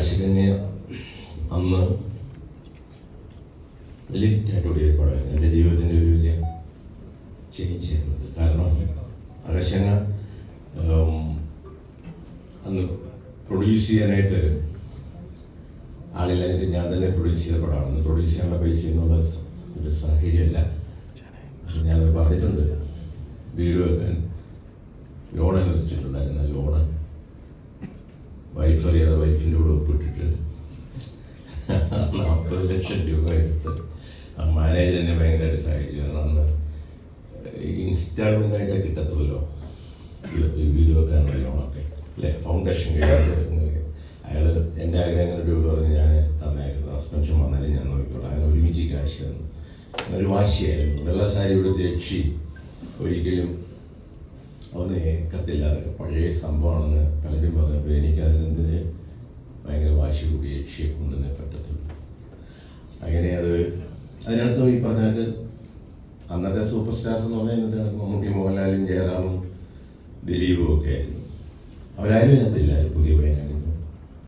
ആകാശഗംഗ അന്ന് വലിയ ഹിറ്റായിട്ട് ഓടിയ പടമായിരുന്നു. എൻ്റെ ജീവിതത്തിൻ്റെ ഒരു വലിയ ചേഞ്ച് ആയിരുന്നത്. കാരണം ആകാശഗംഗ അന്ന് പ്രൊഡ്യൂസ് ചെയ്യാനായിട്ട് ആളില്ലാഞ്ഞിട്ട് ഞാൻ തന്നെ പ്രൊഡ്യൂസ് ചെയ്ത പടമാണ്. അന്ന് പ്രൊഡ്യൂസ് ചെയ്യാനുള്ള പൈസ എന്നുള്ള ഒരു സാഹചര്യമല്ല. ഞാനത് പറഞ്ഞിട്ടുണ്ട്. വീട് വെക്കാൻ ലോൺ അനുവദിച്ചിട്ടുണ്ടായിരുന്ന ലോണ് വൈഫ് അറിയാതെ വൈഫിൻ്റെ കൂടെ ഒപ്പിട്ടിട്ട് 40 ലക്ഷം രൂപ എടുത്ത് ആ മാനേജർ എന്നെ ഭയങ്കരമായിട്ട് സഹായിച്ചു. കാരണം അന്ന് ഇൻസ്റ്റാൾമെൻ്റ് ആയിട്ട് കിട്ടത്തുള്ളൂ വീട് വെക്കാനുള്ള ലോണൊക്കെ അല്ലേ. ഫൗണ്ടേഷൻ കഴിഞ്ഞിട്ട് അയാൾ എൻ്റെ ആഗ്രഹങ്ങൾ രൂപ പറഞ്ഞ് ഞാൻ തന്നായിരുന്നു. സസ്പെൻഷൻ വന്നാലും ഞാൻ നോക്കിക്കോളാം. അങ്ങനെ ഒരുമിച്ച് കാശ് തന്നു. ഒരു വാശിയായിരുന്നു. വെള്ളസാരി ഇവിടുത്തെ യക്ഷി ഒരിക്കലും അതൊന്നും ഏക്കത്തില്ല. അതൊക്കെ പഴയ സംഭവമാണെന്ന് പലരും പറഞ്ഞപ്പോൾ എനിക്കതിനെന്തിന് ഭയങ്കര വാശി കൂടി യക്ഷിയെ കൊണ്ടുവന്നേ പറ്റത്തുള്ളൂ. അങ്ങനെ അതിനകത്ത് ഈ പറഞ്ഞാൽ അന്നത്തെ സൂപ്പർ സ്റ്റാർസ് എന്ന് പറഞ്ഞാൽ ഇന്നത്തെ മമ്മൂട്ടി, മോഹൻലാലും, ജയറാമും, ദിലീപും ഒക്കെ ആയിരുന്നു. അവരാരും ഇതിനകത്തില്ലായിരുന്നു. പുതിയ പയ്യനാണ്